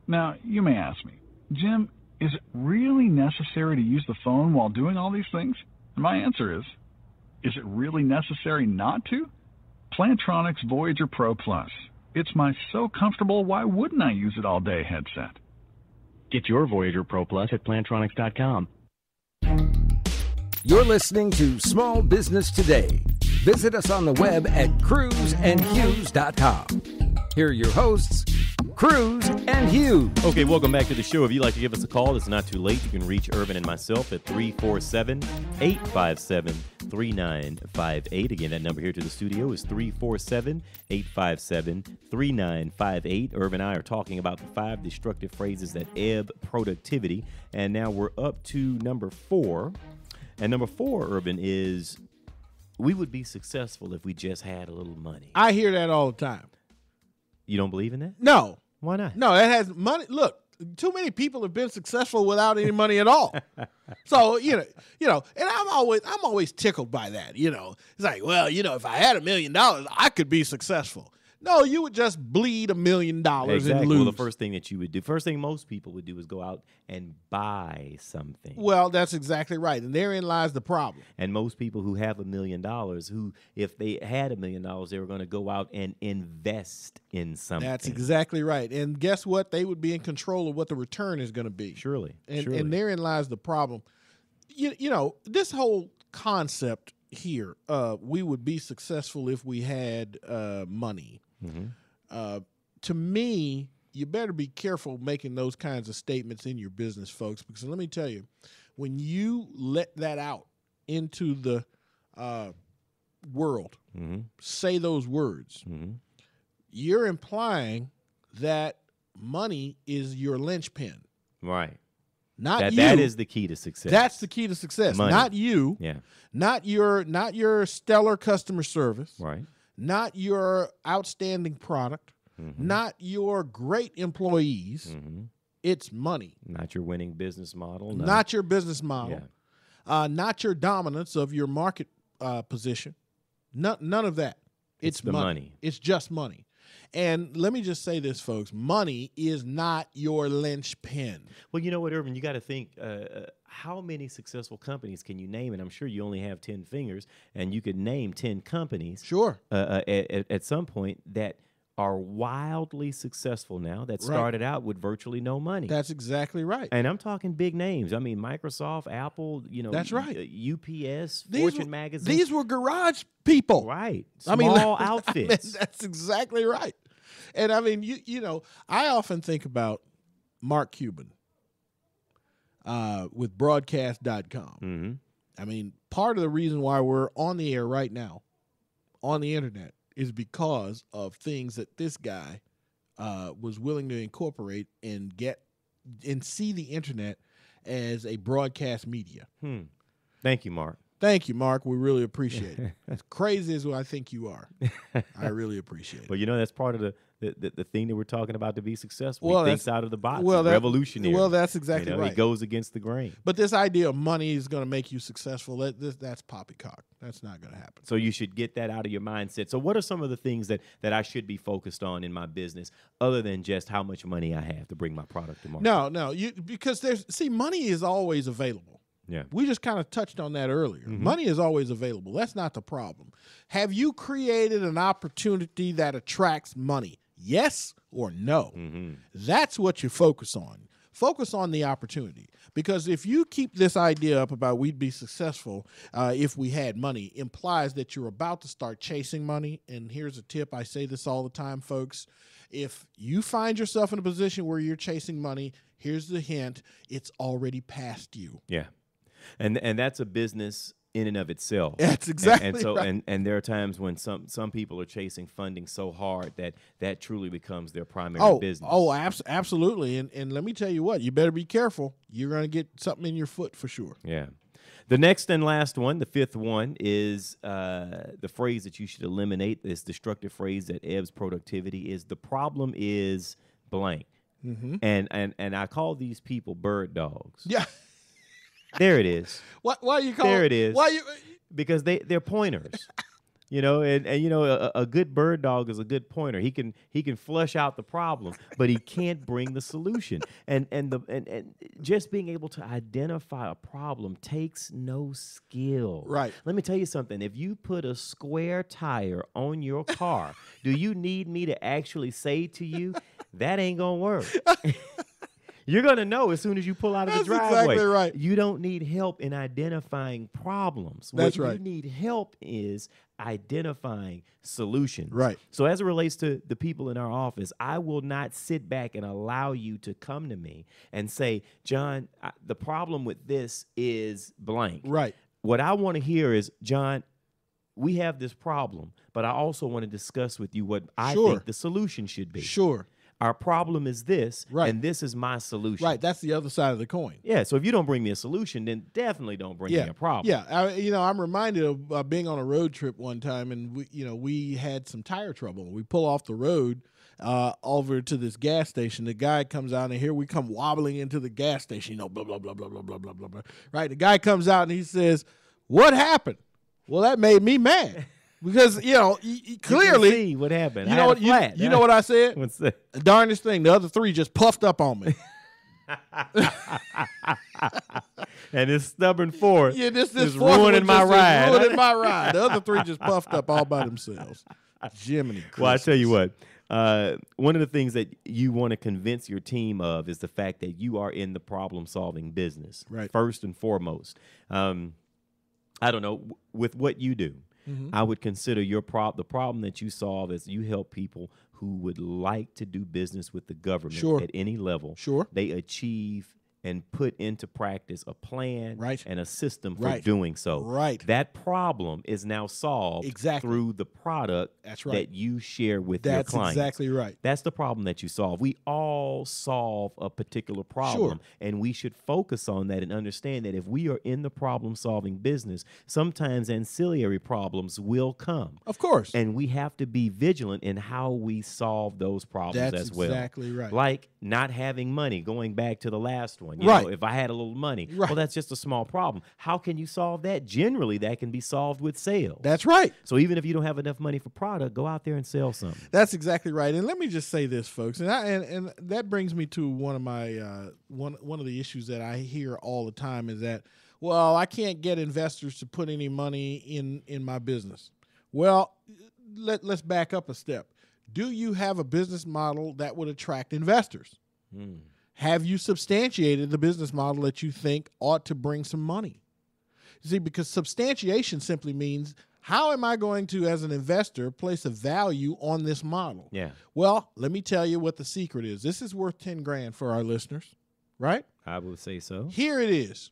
Now, you may ask me, Jim, Is it really necessary to use the phone while doing all these things? And my answer is it really necessary not to? Plantronics Voyager Pro Plus. It's my so comfortable, why wouldn't I use it all day headset. Get your Voyager Pro Plus at Plantronics.com. You're listening to Small Business Today. Visit us on the web at cruzandhughes.com. Here are your hosts, Cruz and Hughes. Okay, welcome back to the show. If you'd like to give us a call, it's not too late. You can reach Urban and myself at 347-857-3958. Again, that number here to the studio is 347-857-3958. Urban and I are talking about the 5 destructive phrases that ebb productivity. And now we're up to number 4. And number 4, Urban, is we would be successful if we just had a little money. I hear that all the time. You don't believe in that? No. Why not? No, it has money. Look, too many people have been successful without any money at all. So, you know, and I'm always tickled by that. It's like, well, if I had $1 million, I could be successful. No, you would just bleed $1 million Exactly. and lose. Well, the first thing that you would do, first thing most people would do is go out and buy something. Well, that's exactly right. And therein lies the problem. And most people who have $1 million, who, if they had $1 million, they were going to go out and invest in something. That's exactly right. And guess what? They would be in control of what the return is going to be. Surely. And therein lies the problem. You know, this whole concept here, we would be successful if we had money. Mm-hmm. To me, you better be careful making those kinds of statements in your business, folks, because let me tell you, when you let that out into the world, mm-hmm. say those words, mm-hmm. you're implying that money is your linchpin. Right. Not you. That is the key to success. That's the key to success. Money. Not you. Yeah. Not your stellar customer service. Right. Not your outstanding product, mm-hmm. not your great employees. Mm-hmm. It's money. Not your winning business model. Not your business model. Yeah. Not your dominance of your market position. None of that. It's the money. It's just money. And let me just say this, folks. Money is not your linchpin. Well, you know what, Urban? You got to think, how many successful companies can you name? And I'm sure you only have 10 fingers, and you could name 10 companies. Sure. At some point that are wildly successful now that started out with virtually no money. That's exactly right. And I'm talking big names. I mean, Microsoft, Apple, That's right. UPS, Fortune magazine. These were garage people. Right. Small outfits. I mean, that's exactly right. And I mean, you know, I often think about Mark Cuban with broadcast.com. Mm-hmm. I mean, part of the reason why we're on the air right now on the internet is because of things that this guy was willing to incorporate and see the internet as a broadcast media. Thank you, Mark. Thank you, Mark. We really appreciate it. As crazy as I think you are, I really appreciate it. Well, you know, that's part of the thing that we're talking about to be successful. Well, he thinks out of the box. Well, revolutionary. Well, that's exactly right. He goes against the grain. But this idea of money is going to make you successful, that's poppycock. That's not going to happen. So you should get that out of your mindset. So what are some of the things that I should be focused on in my business other than just how much money I have to bring my product to market? No, because money is always available. Yeah. We just kind of touched on that earlier. Mm-hmm. Money is always available. That's not the problem. Have you created an opportunity that attracts money? Yes or no? Mm-hmm. That's what you focus on. Focus on the opportunity. Because if you keep this idea up about we'd be successful if we had money, implies that you're about to start chasing money. And here's a tip. I say this all the time, folks. If you find yourself in a position where you're chasing money, here's the hint. It's already past you. Yeah. And that's a business in and of itself. That's exactly and so right. and there are times when some people are chasing funding so hard that truly becomes their primary business. Absolutely. And let me tell you what, you better be careful. You're going to get something in your foot for sure. Yeah. The next and last one, the fifth one, is the phrase that you should eliminate, this destructive phrase that ebbs productivity, is the problem is blank. Mm-hmm. And I call these people bird dogs. Yeah. There it is. Why you call there it is. Why you? Because they're pointers. You know, and you know, a good bird dog is a good pointer. He can flush out the problem, but he can't bring the solution. And just being able to identify a problem takes no skill. Right. Let me tell you something. If you put a square tire on your car, do you need me to actually say to you that ain't gonna work? You're going to know as soon as you pull out of the driveway. That's exactly right. You don't need help in identifying problems. That's what right. you need help is identifying solutions. Right. So as it relates to the people in our office, I will not sit back and allow you to come to me and say, John, the problem with this is blank. Right. What I want to hear is, John, we have this problem, but I also want to discuss with you what I think the solution should be. Sure. Our problem is this, right. and this is my solution. Right, that's the other side of the coin. Yeah, so if you don't bring me a solution, then definitely don't bring me a problem. Yeah, I'm reminded of being on a road trip one time, and we had some tire trouble. We pull off the road over to this gas station. The guy comes out, and here we come wobbling into the gas station. Blah blah blah blah blah blah blah blah blah. Right, the guy comes out and he says, "What happened?" Well, that made me mad. Because, clearly, you can see what happened. You know what I said? What's that? The darndest thing, the other three just puffed up on me. And this stubborn fourth this is fourth ruining my ride. Ruining my ride. The other three just puffed up all by themselves. Jiminy Christmas. Well, I tell you what, one of the things that you want to convince your team of is the fact that you are in the problem-solving business, right? First and foremost. I don't know, with what you do, I would consider the problem that you solve is you help people who would like to do business with the government at any level. Sure. They achieve and put into practice a plan and a system for Right. doing so. Right. That problem is now solved through the product that you share with your clients. That's exactly right. That's the problem that you solve. We all solve a particular problem, and we should focus on that and understand that if we are in the problem-solving business, sometimes ancillary problems will come. Of course. And we have to be vigilant in how we solve those problems That's as well. exactly right. Like not having money, going back to the last one. You Right. know, if I had a little money, Right. well, that's just a small problem. How can you solve that? Generally, that can be solved with sales. That's right. So even if you don't have enough money for product, go out there and sell something. That's exactly right. And let me just say this, folks, and that brings me to one of my one of the issues that I hear all the time is that, well, I can't get investors to put any money in my business. Well, let's back up a step. Do you have a business model that would attract investors? Have you substantiated the business model that you think ought to bring some money? You see, because substantiation simply means, how am I going to, as an investor, place a value on this model? Yeah. Well, let me tell you what the secret is. This is worth 10 grand for our listeners, right? I would say so. Here it is.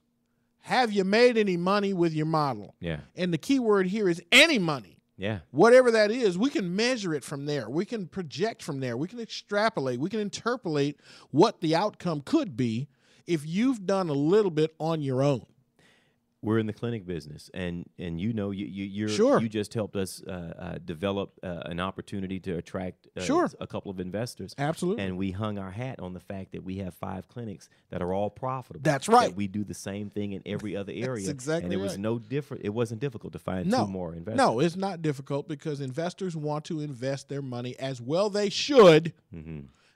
Have you made any money with your model? Yeah. And the key word here is any money. Yeah. Whatever that is, we can measure it from there. We can project from there. We can extrapolate. We can interpolate what the outcome could be if you've done a little bit on your own. We're in the clinic business, and you just helped us develop an opportunity to attract a couple of investors. Absolutely. And we hung our hat on the fact that we have 5 clinics that are all profitable. That's right. That we do the same thing in every other area. That's exactly and it was right. no different. It wasn't difficult to find 2 more investors. No, it's not difficult because investors want to invest their money as well they should.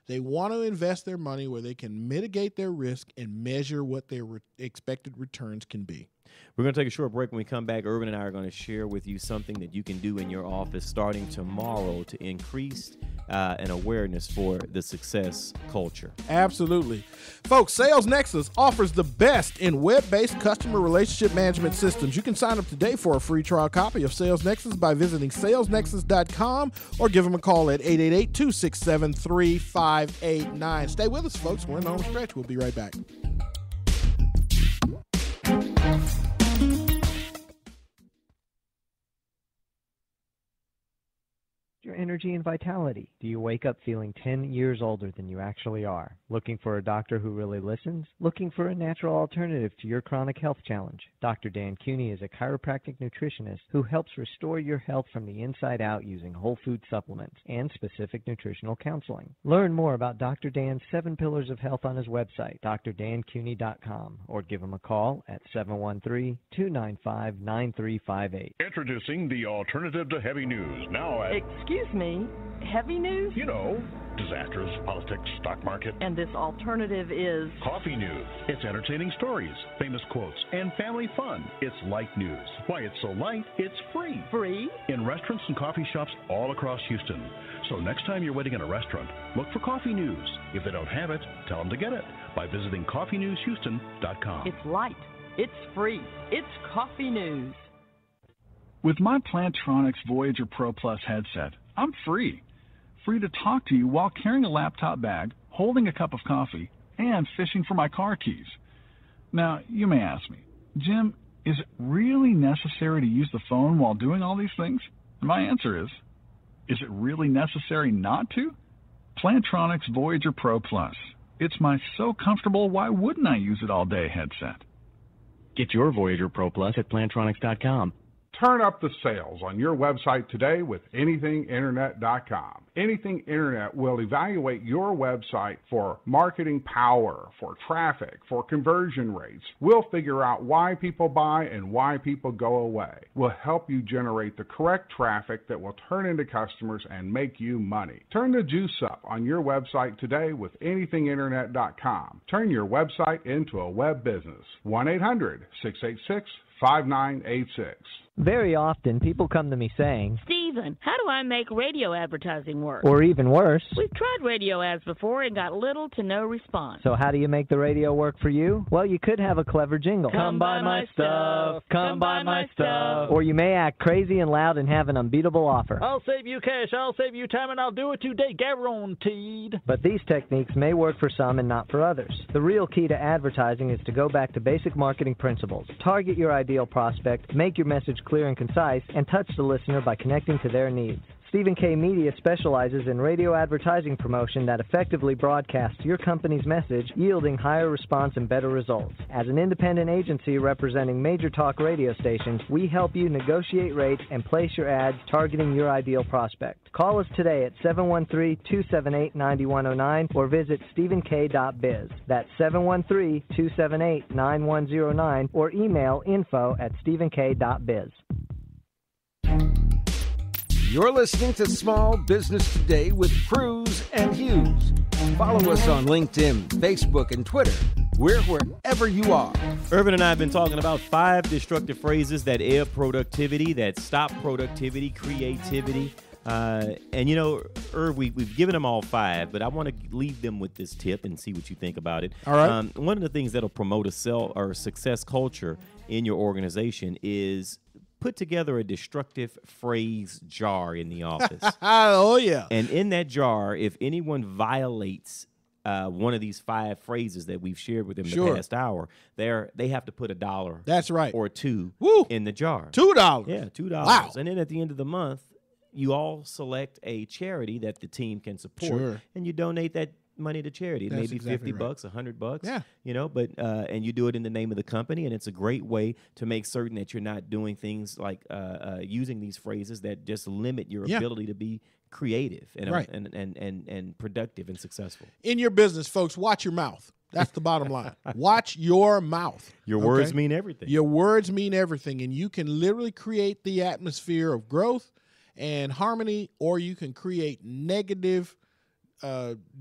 They want to invest their money where they can mitigate their risk and measure what their expected returns can be. We're going to take a short break. When we come back, Urban and I are going to share with you something that you can do in your office starting tomorrow to increase an awareness for the success culture. Absolutely. Folks, Sales Nexus offers the best in web-based customer relationship management systems. You can sign up today for a free trial copy of Sales Nexus by visiting salesnexus.com or give them a call at 888-267-3589. Stay with us, folks. We're in the home stretch. We'll be right back. Your energy and vitality? Do you wake up feeling 10 years older than you actually are? Looking for a doctor who really listens? Looking for a natural alternative to your chronic health challenge? Dr. Dan Cuny is a chiropractic nutritionist who helps restore your health from the inside out using whole food supplements and specific nutritional counseling. Learn more about Dr. Dan's 7 Pillars of Health on his website, drdancuny.com, or give him a call at 713-295-9358. Introducing the alternative to heavy news. Now at... Excuse me, heavy news? You know, disasters, politics, stock market. And this alternative is? Coffee news. It's entertaining stories, famous quotes, and family fun. It's light news. Why it's so light, it's free. Free? In restaurants and coffee shops all across Houston. So next time you're waiting in a restaurant, look for coffee news. If they don't have it, tell them to get it by visiting coffeenewshouston.com. It's light. It's free. It's coffee news. With my Plantronics Voyager Pro Plus headset, I'm free. Free to talk to you while carrying a laptop bag, holding a cup of coffee, and fishing for my car keys. Now, you may ask me, Jim, is it really necessary to use the phone while doing all these things? And my answer is it really necessary not to? Plantronics Voyager Pro Plus. It's my so comfortable, why wouldn't I use it all day headset. Get your Voyager Pro Plus at Plantronics.com. Turn up the sales on your website today with anythinginternet.com. Anything Internet will evaluate your website for marketing power, for traffic, for conversion rates. We'll figure out why people buy and why people go away. We'll help you generate the correct traffic that will turn into customers and make you money. Turn the juice up on your website today with anythinginternet.com. Turn your website into a web business. 1-800-686-5986. Very often, people come to me saying, Stephen, how do I make radio advertising work? or even worse, We've tried radio ads before and got little to no response. so how do you make the radio work for you? Well, you could have a clever jingle. Come buy my stuff. Come buy my stuff. Or you may act crazy and loud and have an unbeatable offer. I'll save you cash. I'll save you time, and I'll do it today, guaranteed. But these techniques may work for some and not for others. The real key to advertising is to go back to basic marketing principles. Target your ideal prospect, make your message clear and concise, and touch the listener by connecting to their needs. Stephen K. Media specializes in radio advertising promotion that effectively broadcasts your company's message, yielding higher response and better results. As an independent agency representing major talk radio stations, we help you negotiate rates and place your ads targeting your ideal prospect. Call us today at 713-278-9109 or visit stephenk.biz. That's 713-278-9109 or email info@stephenk.biz. You're listening to Small Business Today with Cruz and Hughes. Follow us on LinkedIn, Facebook, and Twitter. We're wherever you are. Irvin and I have been talking about 5 destructive phrases that ebb productivity, that stop productivity, creativity. And you know, Irv, we've given them all 5, but I want to leave them with this tip and see what you think about it. All right. One of the things that'll promote a success culture in your organization is put together a destructive phrase jar in the office. Oh, yeah. And in that jar, if anyone violates one of these 5 phrases that we've shared with them in the past hour, they have to put $1. That's right. Or 2 in the jar. $2. Yeah, $2. Wow. And then at the end of the month, you all select a charity that the team can support, and you donate that money to charity. It may be exactly $50, $100, yeah. You know, but and you do it in the name of the company, and it's a great way to make certain that you're not doing things like using these phrases that just limit your ability to be creative and, and productive and successful. In your business, folks, watch your mouth. That's the bottom line. Watch your mouth. Your words mean everything. Your words mean everything, and you can literally create the atmosphere of growth and harmony, or you can create negative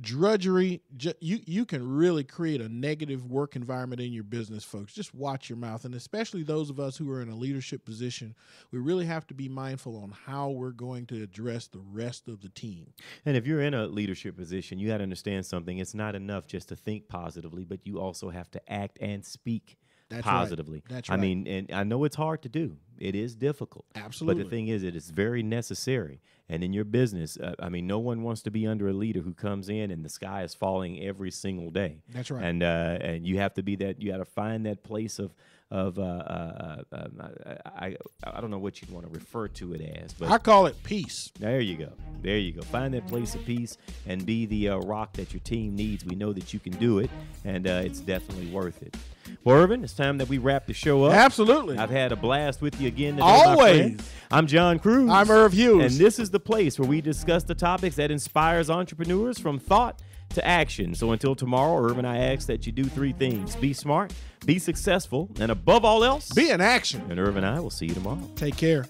drudgery. You can really create a negative work environment in your business, folks. Just watch your mouth. And especially those of us who are in a leadership position, we really have to be mindful on how we're going to address the rest of the team. And if you're in a leadership position, you got to understand something. It's not enough just to think positively, but you also have to act and speak positively. Right. That's right. I mean, and I know it's hard to do. It is difficult. Absolutely. But the thing is, it is very necessary. And in your business, I mean, no one wants to be under a leader who comes in and the sky is falling every single day. That's right. And you have to be that. You got to find that place of I don't know what you'd want to refer to it as, but I call it peace. There you go. There you go. Find that place of peace and be the rock that your team needs. We know that you can do it, and it's definitely worth it. Well, Irvin, it's time that we wrap the show up. Absolutely. I've had a blast with you again today, always. my friend. I'm John Cruz. I'm Irv Hughes. And this is the place where we discuss the topics that inspires entrepreneurs from thought to action. So until tomorrow, Irv and I ask that you do 3 things. Be smart, be successful, and above all else, be in action. And Irv and I will see you tomorrow. Take care.